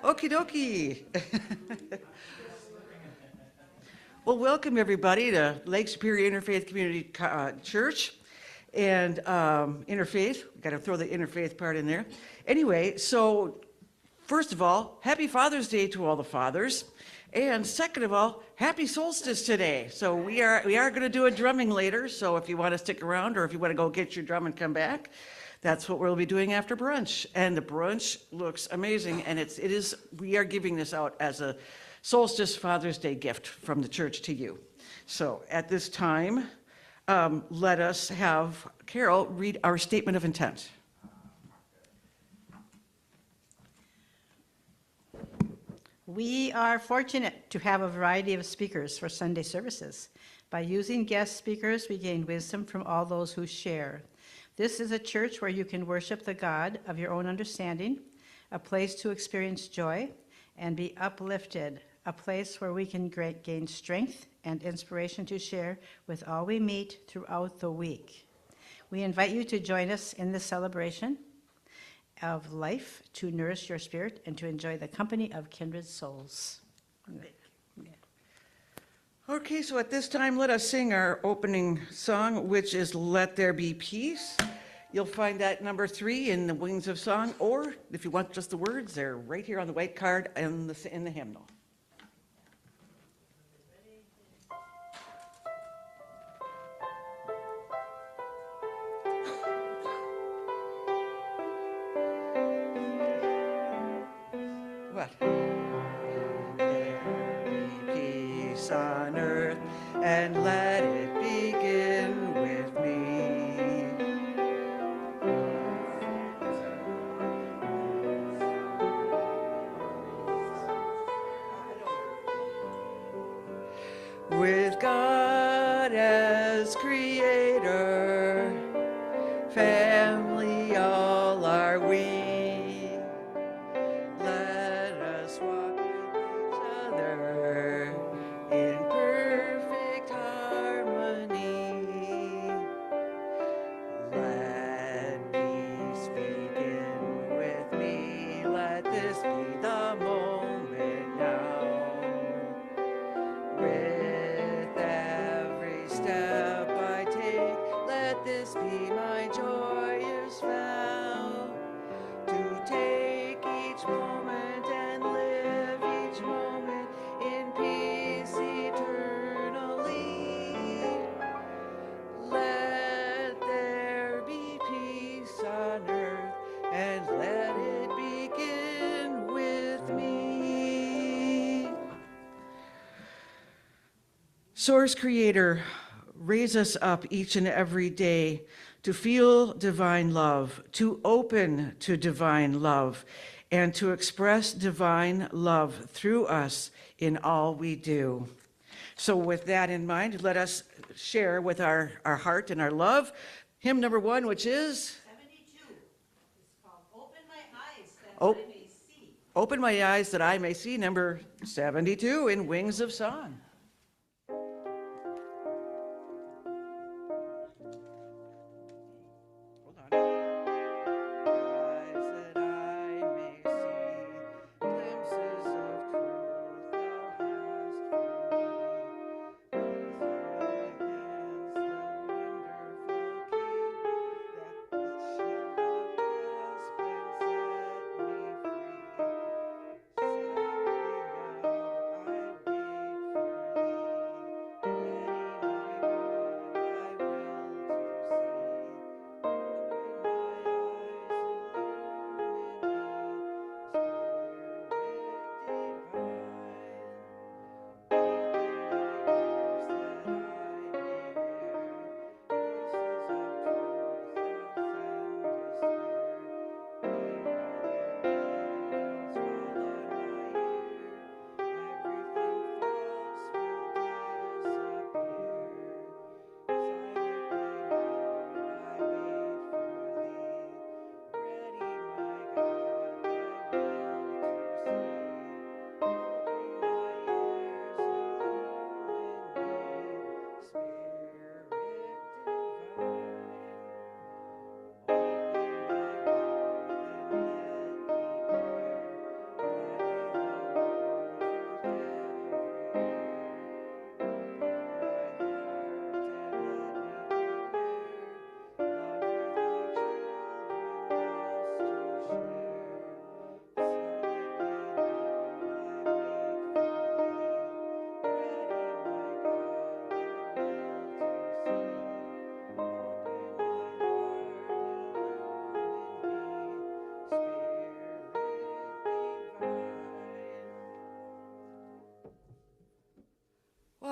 Okie dokie. Well, welcome everybody to Lake Superior Interfaith Community Church and Interfaith. We got to throw the interfaith part in there. Anyway, so first of all, happy Father's Day to all the fathers. And second of all, happy solstice today. So we are going to do a drumming later. So if you want to stick around or if you want to go get your drum and come back, that's what we'll be doing after brunch. And the brunch looks amazing. And we are giving this out as a Solstice Father's Day gift from the church to you. So at this time, let us have Carol read our statement of intent. We are fortunate to have a variety of speakers for Sunday services. By using guest speakers, we gain wisdom from all those who share. This is a church where you can worship the God of your own understanding, a place to experience joy and be uplifted, a place where we can gain strength and inspiration to share with all we meet throughout the week. We invite you to join us in this celebration of life, to nourish your spirit and to enjoy the company of kindred souls. Okay, so at this time, let us sing our opening song, which is Let There Be Peace. You'll find that number 3 in the Wings of Song, or if you want just the words, they're right here on the white card in the hymnal. What? There be peace on earth, and let it begin with me. With God as creator, family all are we. Let us walk with each other in perfect harmony. Let peace begin with me. Let this be the moment now. With every step I take, let this be my joyous vow. To take each moment and live each moment in peace eternally. Let there be peace on earth, and let it begin with me. Source Creator, raise us up each and every day to feel divine love, to open to divine love, and to express divine love through us in all we do. So with that in mind, let us share with our heart and our love hymn number 1, which is 72. It's called Open My Eyes That Oh. I May See. Open My Eyes That I May See, number 72 in Wings of Song.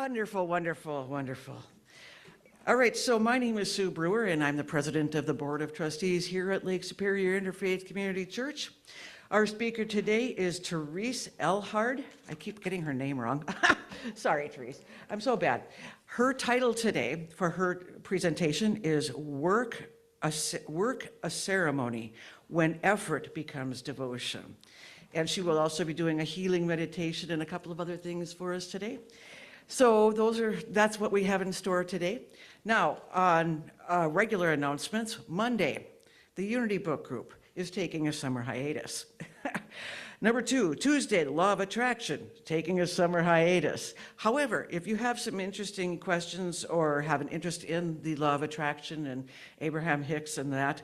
Wonderful, wonderful, wonderful. All right, so my name is Sue Brewer, and I'm the president of the Board of Trustees here at Lake Superior Interfaith Community Church. Our speaker today is Terese Elhard. I keep getting her name wrong. Sorry, Terese. I'm so bad. Her title today for her presentation is Work a Ceremony When Effort Becomes Devotion. And she will also be doing a healing meditation and a couple of other things for us today. So that's what we have in store today. Now, on regular announcements, Monday, the Unity Book Group is taking a summer hiatus. Number 2, Tuesday, the Law of Attraction, taking a summer hiatus. However, if you have some interesting questions or have an interest in the Law of Attraction and Abraham Hicks and that,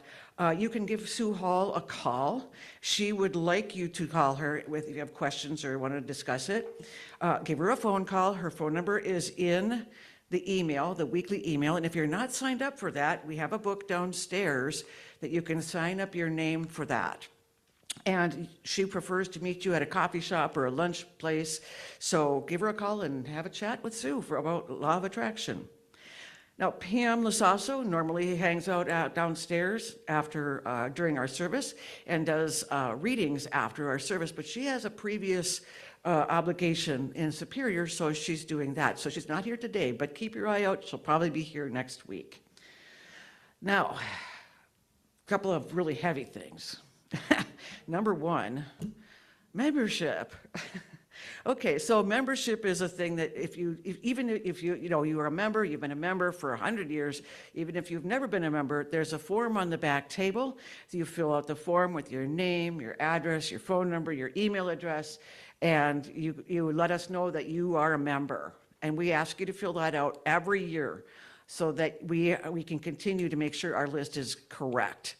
you can give Sue Hall a call. She would like you to call her if you have questions or want to discuss it. Give her a phone call. Her phone number is in the email, the weekly email. And if you're not signed up for that, we have a book downstairs that you can sign up your name for that. And she prefers to meet you at a coffee shop or a lunch place. So give her a call and have a chat with Sue about Law of Attraction. Now, Pam Lasasso normally hangs out downstairs during our service and does readings after our service, but she has a previous obligation in Superior, so she's doing that. So she's not here today, but keep your eye out. She'll probably be here next week. Now, a couple of really heavy things. Number 1, membership. Okay, so membership is a thing that even if you are a member, you've been a member for 100 years, even if you've never been a member, there's a form on the back table. So you fill out the form with your name, your address, your phone number, your email address, and you let us know that you are a member. And we ask you to fill that out every year so that we can continue to make sure our list is correct.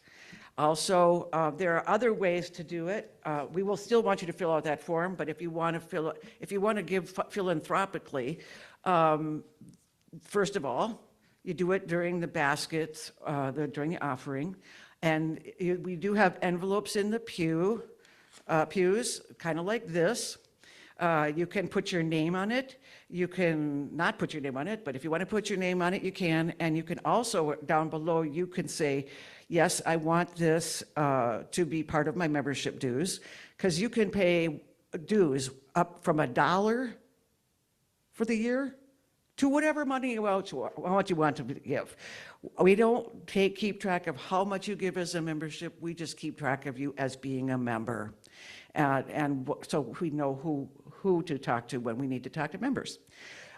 Also, there are other ways to do it. We will still want you to fill out that form, but if you want to give philanthropically, first of all, you do it during the baskets, during the offering, and we do have envelopes in the pews, kind of like this. You can put your name on it. You can not put your name on it, but if you want to put your name on it, you can. And you can also, down below, you can say, yes, I want this to be part of my membership dues, because you can pay dues up from $1 for the year to whatever money you want to give. We don't keep track of how much you give as a membership. We just keep track of you as being a member. And so we know who to talk to when we need to talk to members.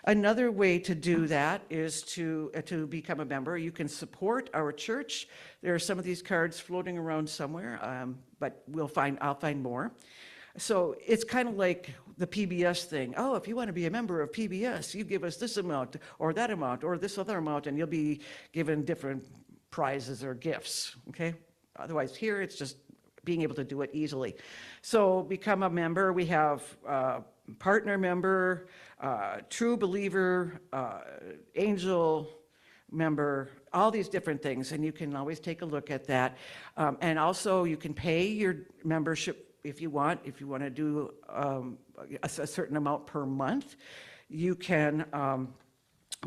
Another way to do that is to become a member. You can support our church. There are some of these cards floating around somewhere, but I'll find more. So it's kind of like the PBS thing. Oh, if you want to be a member of PBS, you give us this amount or that amount or this other amount, and you'll be given different prizes or gifts, okay? Otherwise, here it's just being able to do it easily. So become a member. We have partner member, true believer, angel member, all these different things, and you can always take a look at that. And also you can pay your membership if you want to do a certain amount per month. You can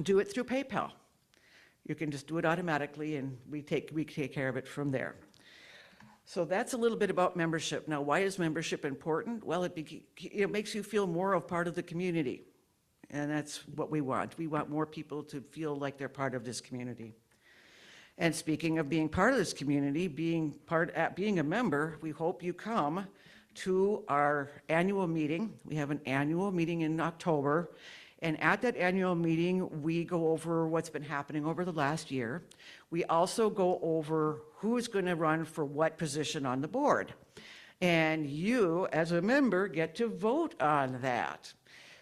do it through PayPal. You can just do it automatically, and we take care of it from there. So that's a little bit about membership. Now, why is membership important? Well, it makes you feel more of part of the community, and that's what we want. We want more people to feel like they're part of this community. And speaking of being part of this community, being a member, we hope you come to our annual meeting. We have an annual meeting in October, and at that annual meeting, we go over what's been happening over the last year. We also go over who's going to run for what position on the board. And you, as a member, get to vote on that.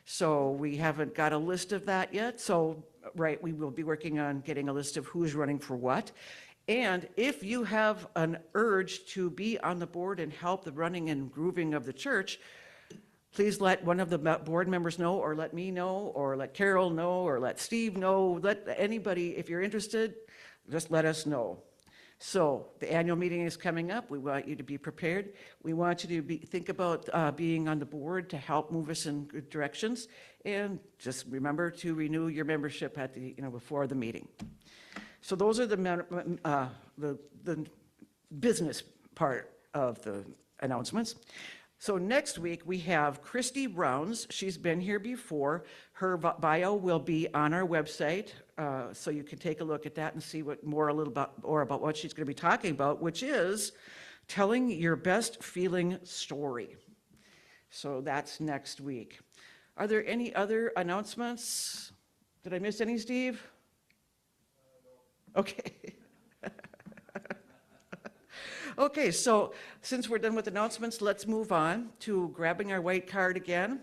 So we haven't got a list of that yet. So, right, we will be working on getting a list of who's running for what. And if you have an urge to be on the board and help the running and grooving of the church, please let one of the board members know, or let me know, or let Carol know, or let Steve know. Let anybody, if you're interested, just let us know. So the annual meeting is coming up. We want you to be prepared. We want you to think about being on the board to help move us in good directions. And just remember to renew your membership at before the meeting. So those are the business part of the announcements. So next week we have Christy Rounds. She's been here before. Her bio will be on our website, so you can take a look at that and see a little more about what she's going to be talking about, which is telling your best feeling story. So that's next week. Are there any other announcements? Did I miss any, Steve? Okay. Okay, so since we're done with announcements, let's move on to grabbing our white card again.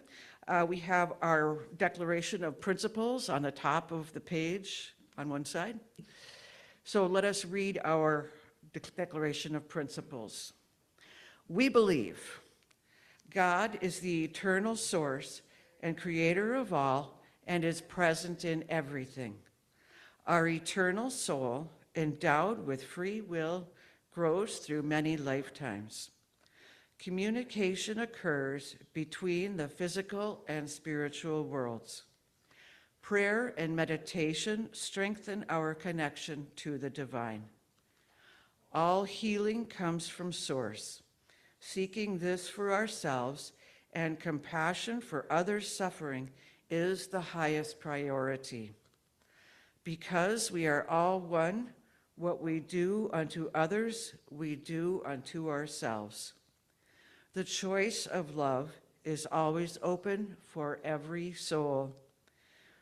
We have our declaration of principles on the top of the page on one side. So let us read our declaration of principles. We believe God is the eternal source and creator of all and is present in everything. Our eternal soul, endowed with free will, grows through many lifetimes. Communication occurs between the physical and spiritual worlds. Prayer and meditation strengthen our connection to the divine. All healing comes from Source. Seeking this for ourselves and compassion for others' suffering is the highest priority. Because we are all one, what we do unto others, we do unto ourselves. The choice of love is always open for every soul.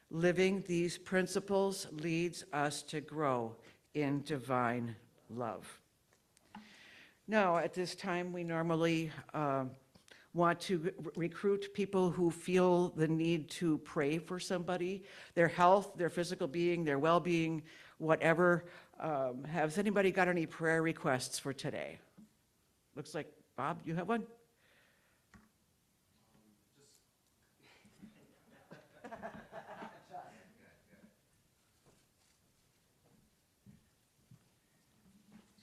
Living these principles leads us to grow in divine love. Now, at this time, we normally want to recruit people who feel the need to pray for somebody, their health, their physical being, their well-being, whatever. Has anybody got any prayer requests for today? Looks like, Bob, you have one?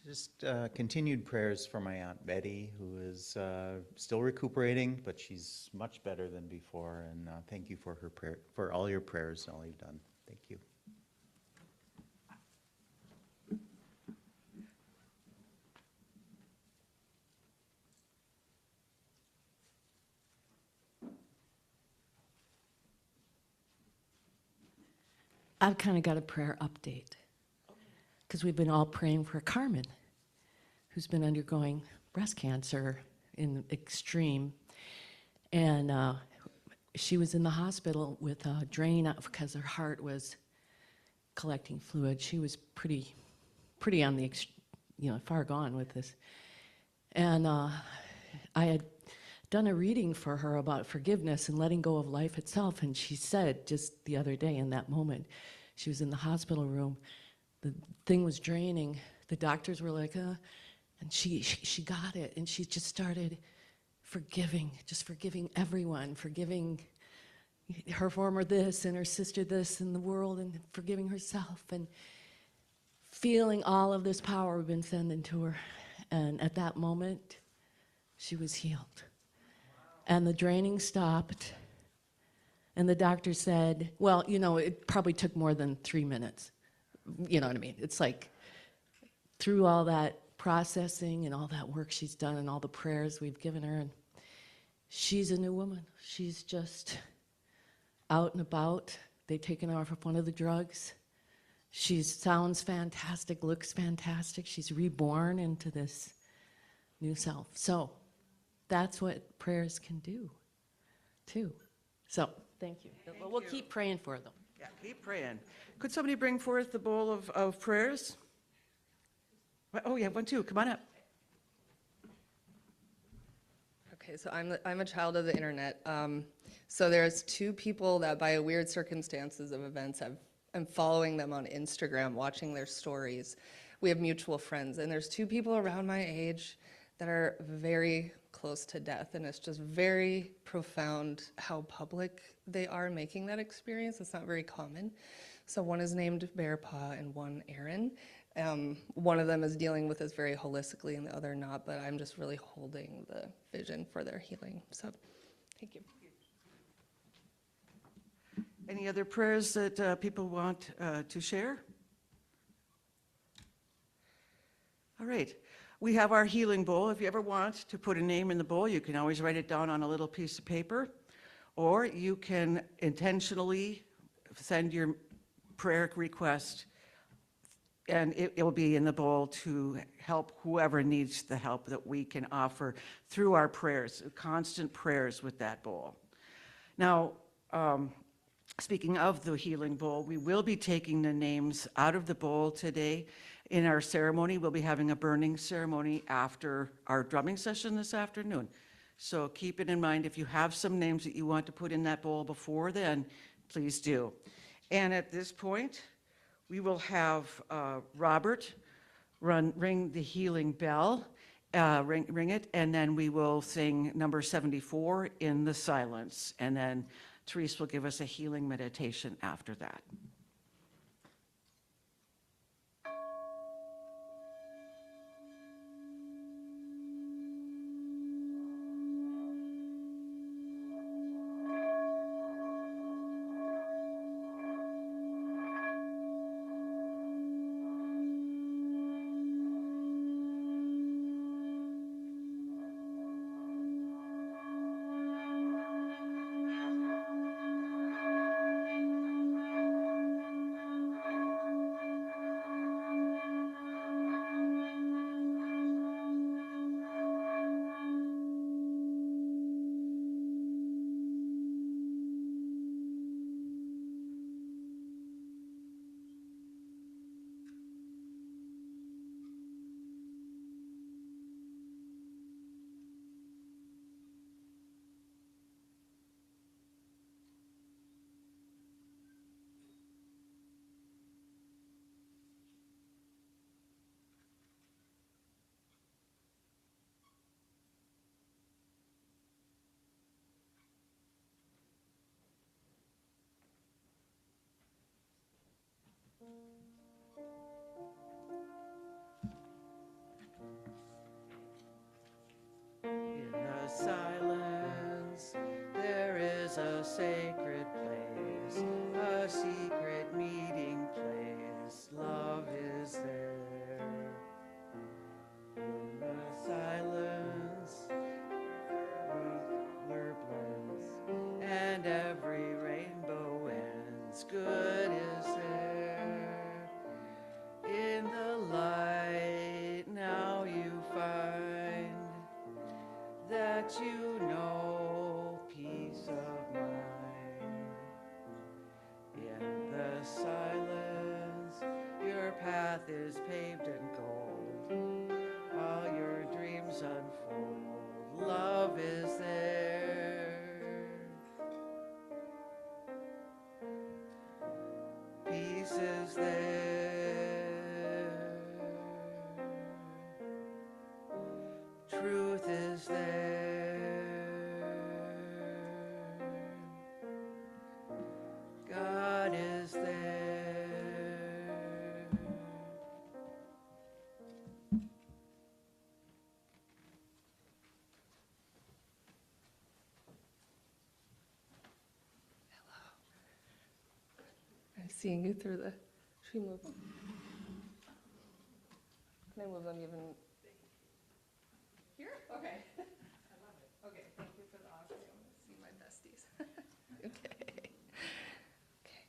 Just continued prayers for my Aunt Betty, who is still recuperating, but she's much better than before. And thank you for her prayer, for all your prayers and all you've done. Thank you. I've kind of got a prayer update because we've been all praying for Carmen, who's been undergoing breast cancer in extreme. And she was in the hospital with a drain out because her heart was collecting fluid. She was pretty on the, far gone with this. And I had done a reading for her about forgiveness and letting go of life itself. And she said just the other day in that moment, she was in the hospital room, the thing was draining. The doctors were like, and she got it. And she just started forgiving everyone, forgiving her former this and her sister this in the world, and forgiving herself, and feeling all of this power we've been sending to her. And at that moment, she was healed. And the draining stopped. And the doctor said, well, it probably took more than 3 minutes. You know what I mean? It's like through all that processing and all that work she's done and all the prayers we've given her, and she's a new woman. She's just out and about. They've taken her off of one of the drugs. She sounds fantastic, looks fantastic. She's reborn into this new self. So that's what prayers can do, too. So thank you. We'll keep praying for them. Yeah, keep praying. Could somebody bring forth the bowl of prayers? Oh, yeah, one, too. Come on up. Okay, so I'm a child of the internet. So there's two people that by weird circumstances of events I'm following them on Instagram, watching their stories. We have mutual friends, and there's two people around my age that are very close to death, and it's just very profound how public they are making that experience. It's not very common. So one is named Bear Paw and one Aaron. One of them is dealing with this very holistically and the other not, but I'm just really holding the vision for their healing. So thank you. Any other prayers that people want to share? All right. We have our healing bowl. If you ever want to put a name in the bowl, you can always write it down on a little piece of paper, or you can intentionally send your prayer request, and it will be in the bowl to help whoever needs the help that we can offer through our prayers, constant prayers with that bowl. Now, speaking of the healing bowl, we will be taking the names out of the bowl today. In our ceremony, we'll be having a burning ceremony after our drumming session this afternoon. So keep it in mind, if you have some names that you want to put in that bowl before then, please do. And at this point, we will have Robert ring the healing bell, ring it, and then we will sing number 74 in the silence. And then Terese will give us a healing meditation after that. In the silence, there is a sacred place, a secret meeting place. Love is there. In the silence, we're blessed, and every rainbow ends. Good is there. In the light, now you find that you know peace of mind. In the silence, your path is paved in gold. All your dreams unfold. Love is there. Peace is there. Truth is there. God is there. I'm seeing you through the. Should we move them? Can I move them even? Here? Okay. I love it. Okay, thank you for the offer. I want to see my besties. Okay. Okay.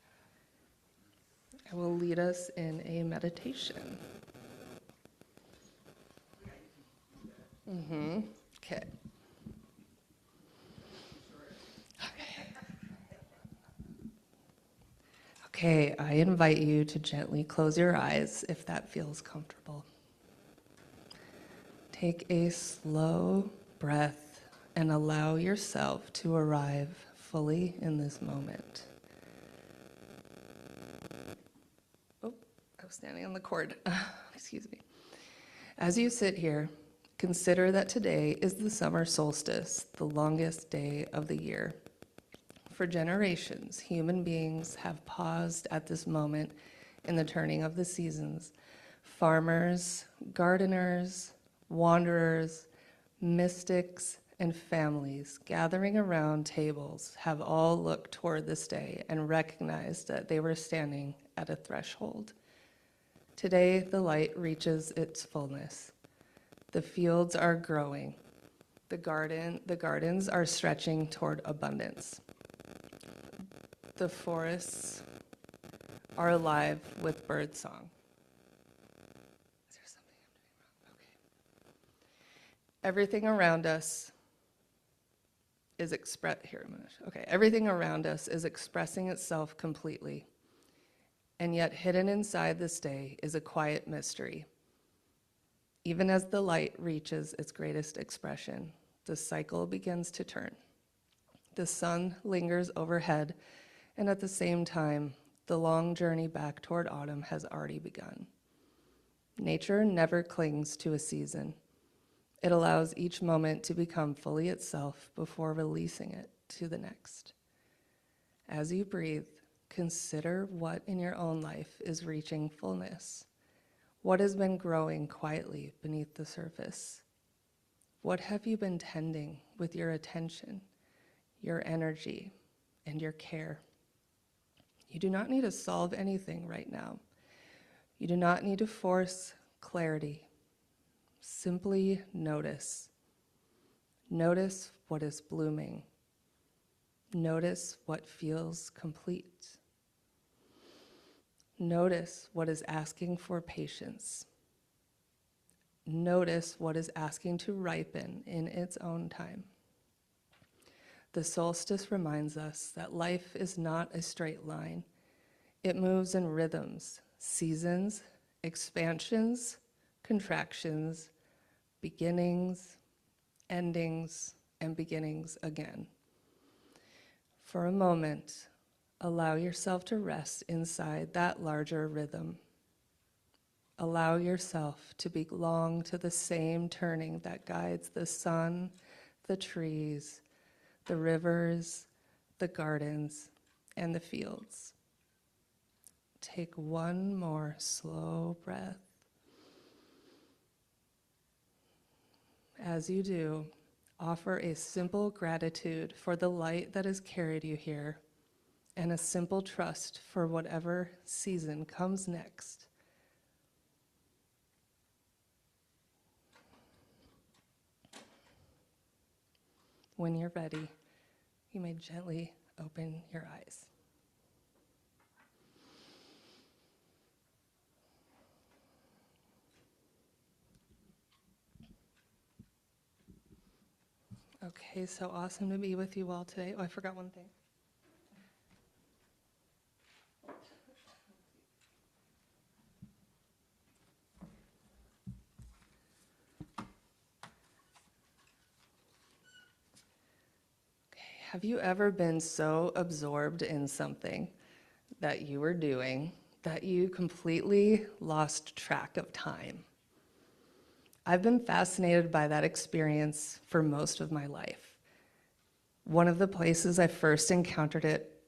I will lead us in a meditation. Okay. Okay, I invite you to gently close your eyes if that feels comfortable. Take a slow breath and allow yourself to arrive fully in this moment. Oh, I was standing on the cord. Excuse me. As you sit here, consider that today is the summer solstice, the longest day of the year. For generations, human beings have paused at this moment in the turning of the seasons, farmers, gardeners, wanderers, mystics, and families gathering around tables have all looked toward this day and recognized that they were standing at a threshold. Today, the light reaches its fullness. The fields are growing. The gardens are stretching toward abundance. The forests are alive with birdsong. Is there something I'm doing wrong? Okay. Everything around us is everything around us is expressing itself completely. And yet hidden inside this day is a quiet mystery. Even as the light reaches its greatest expression, the cycle begins to turn. The sun lingers overhead, and at the same time, the long journey back toward autumn has already begun. Nature never clings to a season. It allows each moment to become fully itself before releasing it to the next. As you breathe, consider what in your own life is reaching fullness. What has been growing quietly beneath the surface? What have you been tending with your attention, your energy, and your care? You do not need to solve anything right now. You do not need to force clarity. Simply notice. Notice what is blooming. Notice what feels complete. Notice what is asking for patience. Notice what is asking to ripen in its own time. The solstice reminds us that life is not a straight line. It moves in rhythms, seasons, expansions, contractions, beginnings, endings, and beginnings again. For a moment, allow yourself to rest inside that larger rhythm. Allow yourself to belong to the same turning that guides the sun, the trees, the rivers, the gardens, and the fields. Take one more slow breath. As you do, offer a simple gratitude for the light that has carried you here, and a simple trust for whatever season comes next. When you're ready, you may gently open your eyes. Okay, so awesome to be with you all today. Oh, I forgot one thing. Have you ever been so absorbed in something that you were doing that you completely lost track of time? I've been fascinated by that experience for most of my life. One of the places I first encountered it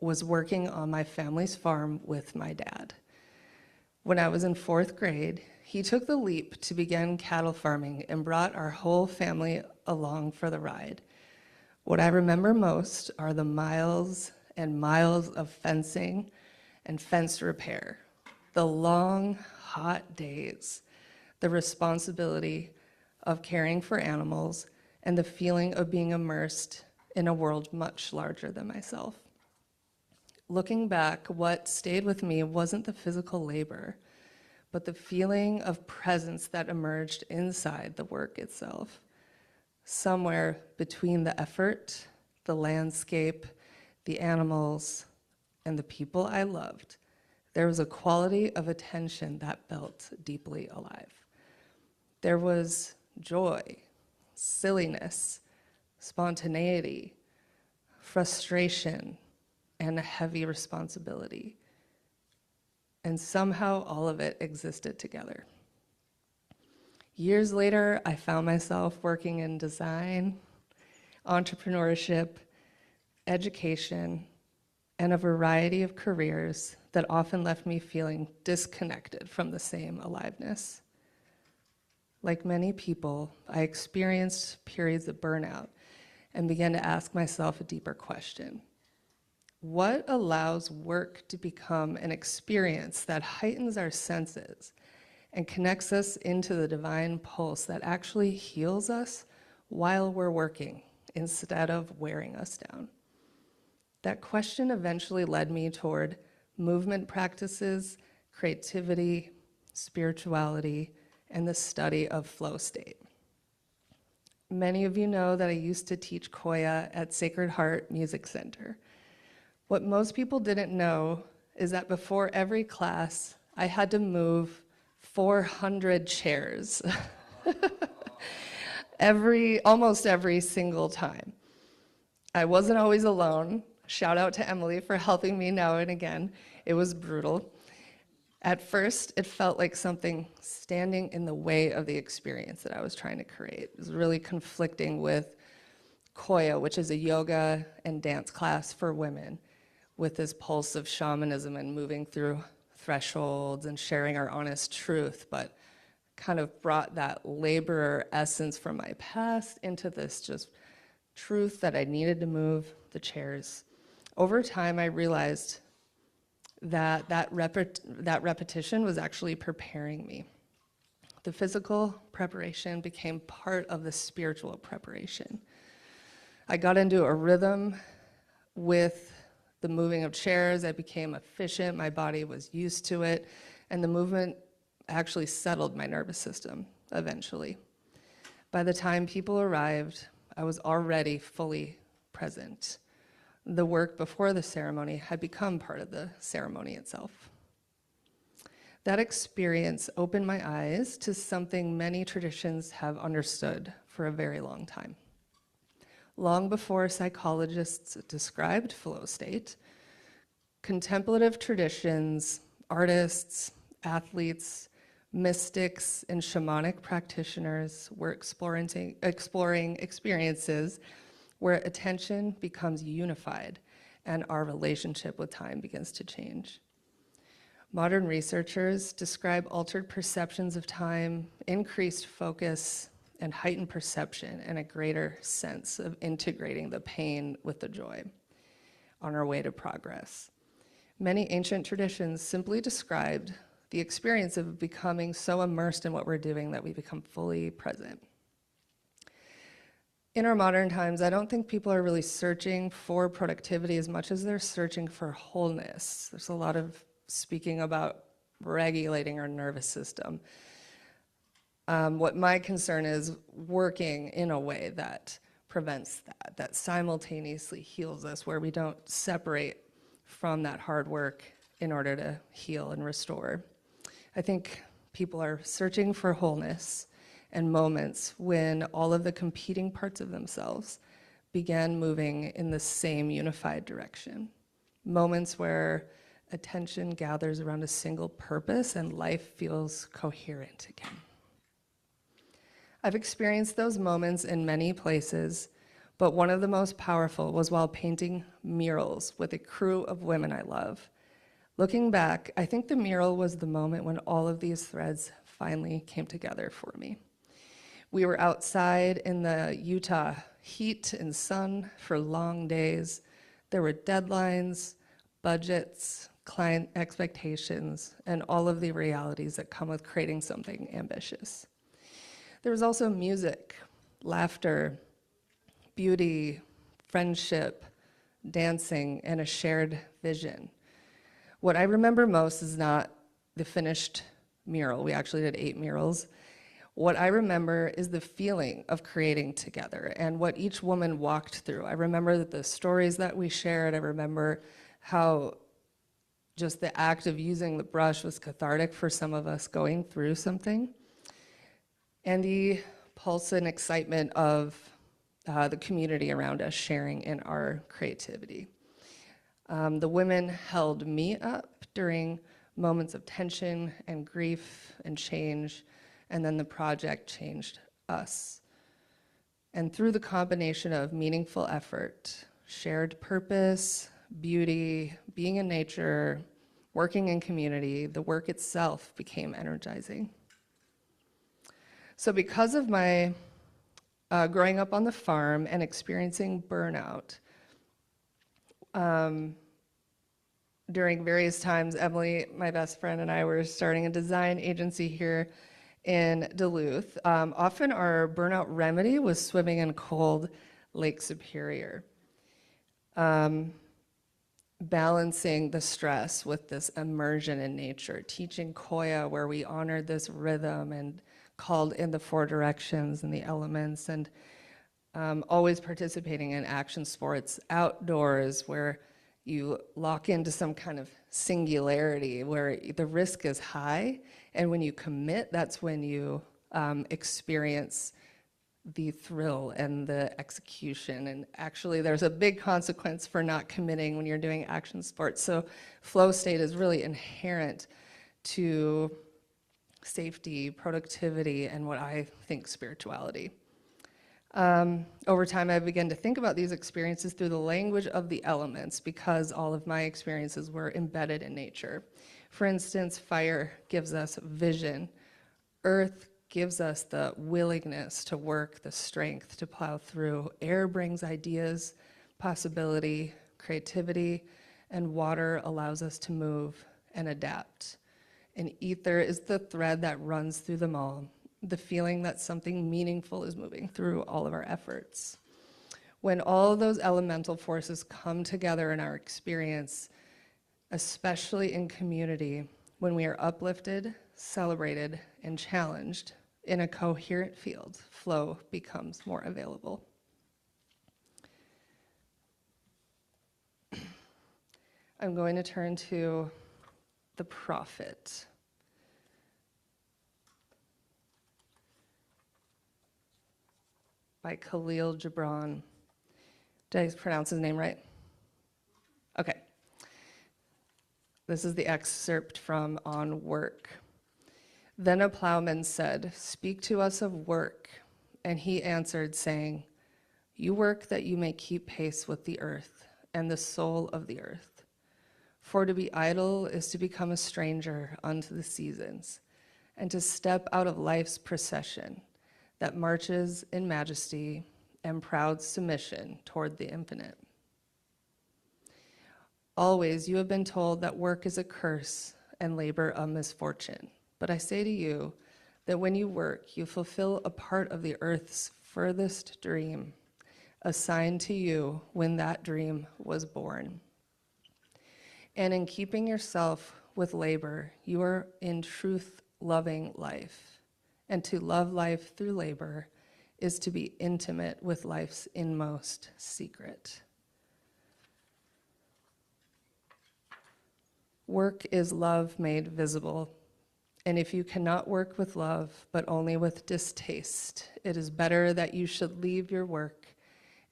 was working on my family's farm with my dad. When I was in 4th grade, he took the leap to begin cattle farming and brought our whole family along for the ride. What I remember most are the miles and miles of fencing and fence repair, the long, hot days, the responsibility of caring for animals, and the feeling of being immersed in a world much larger than myself. Looking back, what stayed with me wasn't the physical labor, but the feeling of presence that emerged inside the work itself. Somewhere between the effort, the landscape, the animals, and the people I loved, there was a quality of attention that felt deeply alive. There was joy, silliness, spontaneity, frustration, and a heavy responsibility. And somehow all of it existed together. Years later, I found myself working in design, entrepreneurship, education, and a variety of careers that often left me feeling disconnected from the same aliveness. Like many people, I experienced periods of burnout and began to ask myself a deeper question. What allows work to become an experience that heightens our senses and connects us into the divine pulse that actually heals us while we're working instead of wearing us down? That question eventually led me toward movement practices, creativity, spirituality, and the study of flow state. Many of you know that I used to teach Koya at Sacred Heart Music Center. What most people didn't know is that before every class, I had to move 400 chairs almost every single time. I wasn't always alone. Shout out to Emily for helping me now and again. It was brutal. At first, it felt like something standing in the way of the experience that I was trying to create. It was really conflicting with Koya, which is a yoga and dance class for women, with this pulse of shamanism and moving through thresholds and sharing our honest truth, but kind of brought that laborer essence from my past into this just truth that I needed to move the chairs. Over time, I realized that repetition was actually preparing me. The physical preparation became part of the spiritual preparation. I got into a rhythm with the moving of chairs. I became efficient. My body was used to it. And the movement actually settled my nervous system eventually. By the time people arrived, I was already fully present. The work before the ceremony had become part of the ceremony itself. That experience opened my eyes to something many traditions have understood for a very long time. Long before psychologists described flow state, contemplative traditions, artists, athletes, mystics, and shamanic practitioners were exploring experiences where attention becomes unified and our relationship with time begins to change. Modern researchers describe altered perceptions of time, increased focus, and heightened perception, and a greater sense of integrating the pain with the joy on our way to progress. Many ancient traditions simply described the experience of becoming so immersed in what we're doing that we become fully present. In our modern times, I don't think people are really searching for productivity as much as they're searching for wholeness. There's a lot of speaking about regulating our nervous system. What my concern is working in a way that prevents that simultaneously heals us, where we don't separate from that hard work in order to heal and restore. I think people are searching for wholeness and moments when all of the competing parts of themselves began moving in the same unified direction. Moments where attention gathers around a single purpose and life feels coherent again. I've experienced those moments in many places, but one of the most powerful was while painting murals with a crew of women I love. Looking back, I think the mural was the moment when all of these threads finally came together for me. We were outside in the Utah heat and sun for long days. There were deadlines, budgets, client expectations, and all of the realities that come with creating something ambitious. There was also music, laughter, beauty, friendship, dancing, and a shared vision. What I remember most is not the finished mural. We actually did 8 murals. What I remember is the feeling of creating together and what each woman walked through. I remember the stories that we shared. I remember how just the act of using the brush was cathartic for some of us going through something. And the pulse and excitement of the community around us sharing in our creativity. The women held me up during moments of tension and grief and change, and then the project changed us. And through the combination of meaningful effort, shared purpose, beauty, being in nature, working in community, the work itself became energizing. So because of my growing up on the farm and experiencing burnout, during various times, Emily, my best friend, and I were starting a design agency here in Duluth. Often our burnout remedy was swimming in cold Lake Superior. Balancing the stress with this immersion in nature, teaching Koya where we honored this rhythm and called in the four directions and the elements, and always participating in action sports outdoors where you lock into some kind of singularity where the risk is high, and when you commit, that's when you experience the thrill and the execution. And actually there's a big consequence for not committing when you're doing action sports. So flow state is really inherent to safety, productivity, and what I think spirituality. Over time, I began to think about these experiences through the language of the elements because all of my experiences were embedded in nature. For instance, fire gives us vision. Earth gives us the willingness to work, the strength to plow through. Air brings ideas, possibility, creativity, and water allows us to move and adapt. And ether is the thread that runs through them all, the feeling that something meaningful is moving through all of our efforts. When all of those elemental forces come together in our experience, especially in community, when we are uplifted, celebrated, and challenged in a coherent field, flow becomes more available. I'm going to turn to The Prophet. By Khalil Gibran. Did I pronounce his name right? Okay. This is the excerpt from On Work. Then a plowman said, "Speak to us of work." And he answered, saying, "You work that you may keep pace with the earth and the soul of the earth. For to be idle is to become a stranger unto the seasons, and to step out of life's procession that marches in majesty and proud submission toward the infinite. Always you have been told that work is a curse and labor a misfortune. But I say to you that when you work, you fulfill a part of the earth's furthest dream, assigned to you when that dream was born. And in keeping yourself with labor, you are in truth loving life. And to love life through labor is to be intimate with life's inmost secret. Work is love made visible. And if you cannot work with love, but only with distaste, it is better that you should leave your work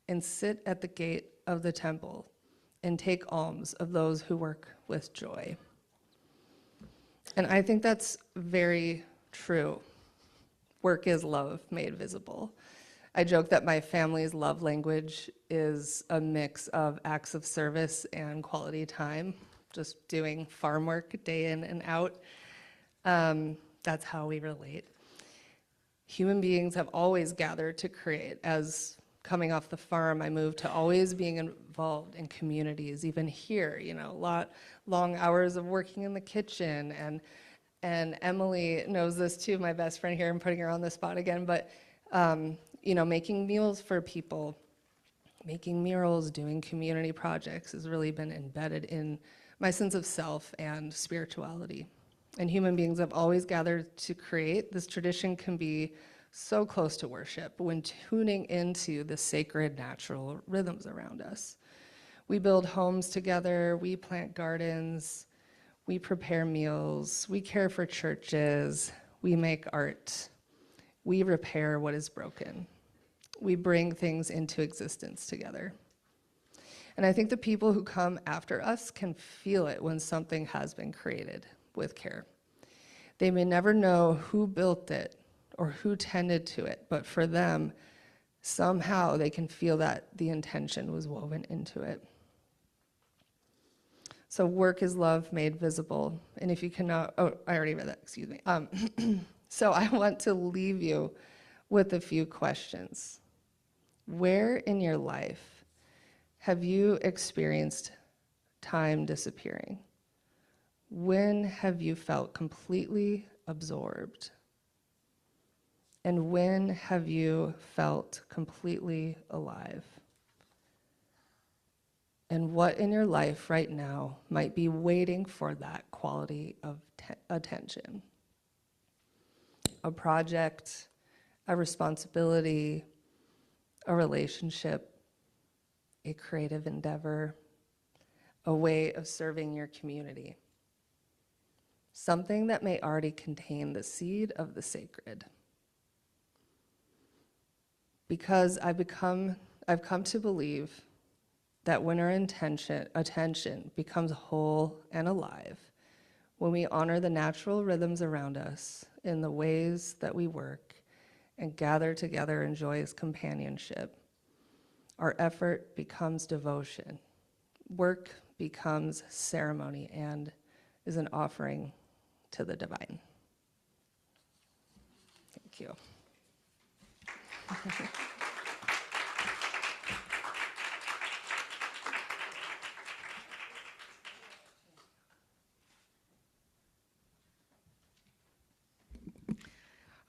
and sit at the gate of the temple and take alms of those who work with joy. And I think that's very true. Work is love made visible. I joke that my family's love language is a mix of acts of service and quality time, just doing farm work day in and out. That's how we relate. Human beings have always gathered to create. As coming off the farm, I moved to always being involved in communities, even here, long hours of working in the kitchen. And Emily knows this too, my best friend here, I'm putting her on the spot again, but making meals for people, making murals, doing community projects has really been embedded in my sense of self and spirituality. And human beings have always gathered to create. This tradition can be so close to worship when tuning into the sacred natural rhythms around us. We build homes together, we plant gardens, we prepare meals, we care for churches, we make art, we repair what is broken. We bring things into existence together. And I think the people who come after us can feel it when something has been created with care. They may never know who built it or who tended to it, but for them, somehow they can feel that the intention was woven into it. So work is love made visible. And if you cannot, oh, I already read that, excuse me. So I want to leave you with a few questions. Where in your life have you experienced time disappearing? When have you felt completely absorbed? And when have you felt completely alive? And what in your life right now might be waiting for that quality of attention? A project, a responsibility, a relationship, a creative endeavor, a way of serving your community. Something that may already contain the seed of the sacred. Because I've come to believe that when our attention becomes whole and alive, when we honor the natural rhythms around us in the ways that we work and gather together in joyous companionship, our effort becomes devotion. Work becomes ceremony and is an offering to the divine. Thank you.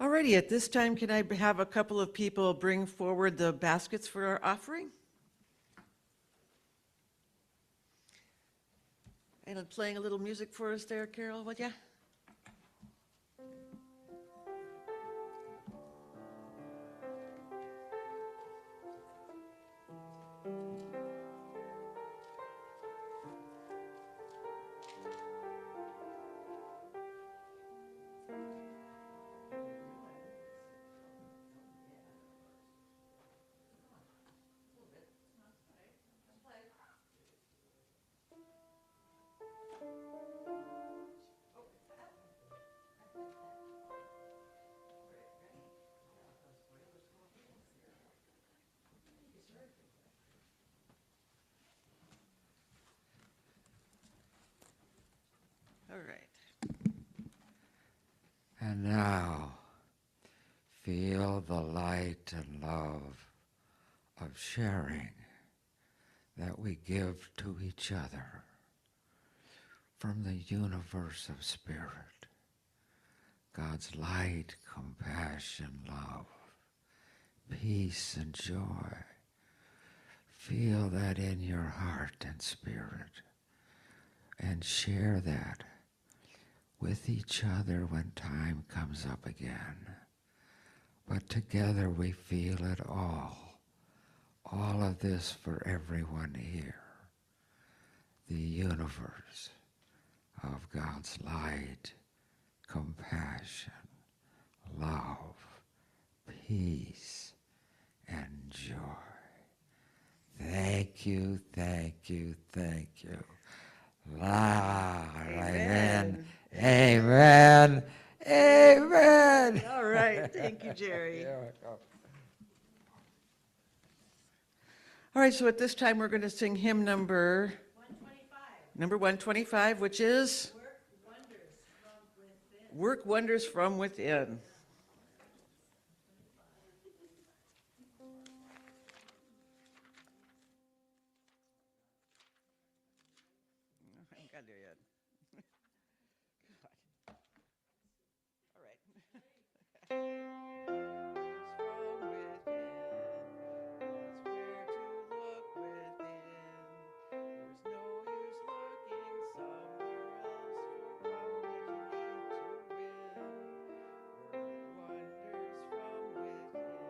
Alrighty, at this time, can I have a couple of people bring forward the baskets for our offering? And playing a little music for us there, Carol, would ya? All right. And now, feel the light and love of sharing that we give to each other from the universe of spirit. God's light, compassion, love, peace, and joy. Feel that in your heart and spirit, and share that with each other when time comes up again. But together we feel it all of this for everyone here. The universe of God's light, compassion, love, peace, and joy. Thank you, thank you, thank you. Amen. Amen. Amen. All right, thank you, Jerry. All right, so at this time, we're going to sing hymn number 125, which is Work Wonders from Within. I ain't got there yet. God. All right. From within is where to look within. There's no use looking somewhere else for power that you need to win. Work wonders from within.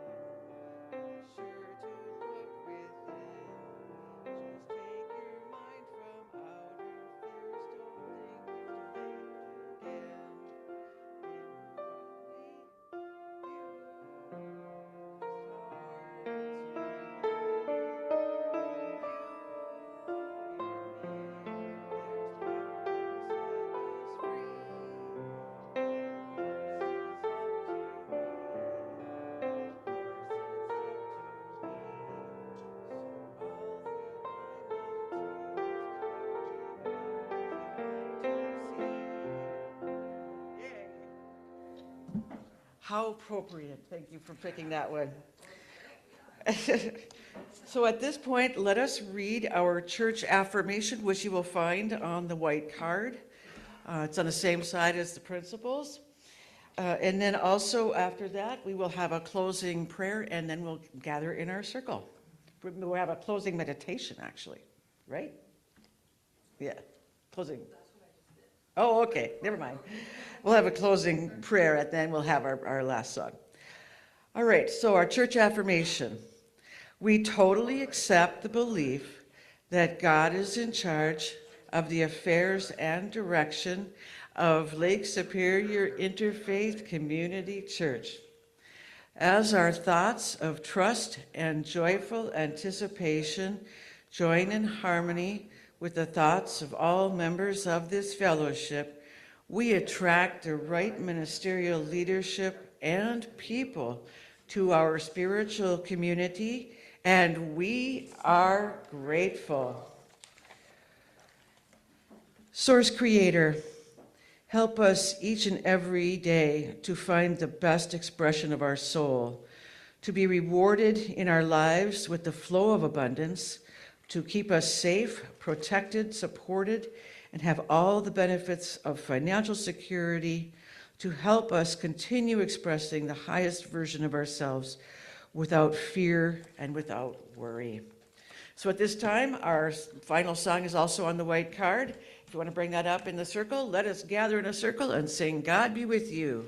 Be sure to look within. Just take your mind from outer fears. Don't How appropriate. Thank you for picking that one. So at this point, let us read our church affirmation, which you will find on the white card. It's on the same side as the principles. And then also after that, we will have a closing prayer, and then we'll gather in our circle. We'll have a closing meditation, actually, right? Yeah, closing. Oh, okay, never mind. We'll have a closing prayer, and then we'll have our last song. All right, so our church affirmation. We totally accept the belief that God is in charge of the affairs and direction of Lake Superior Interfaith Community Church. As our thoughts of trust and joyful anticipation join in harmony with the thoughts of all members of this fellowship, we attract the right ministerial leadership and people to our spiritual community, and we are grateful. Source Creator, help us each and every day to find the best expression of our soul, to be rewarded in our lives with the flow of abundance, to keep us safe, protected, supported, and have all the benefits of financial security, to help us continue expressing the highest version of ourselves without fear and without worry. So at this time, our final song is also on the white card. If you want to bring that up in the circle, let us gather in a circle and sing God Be With You.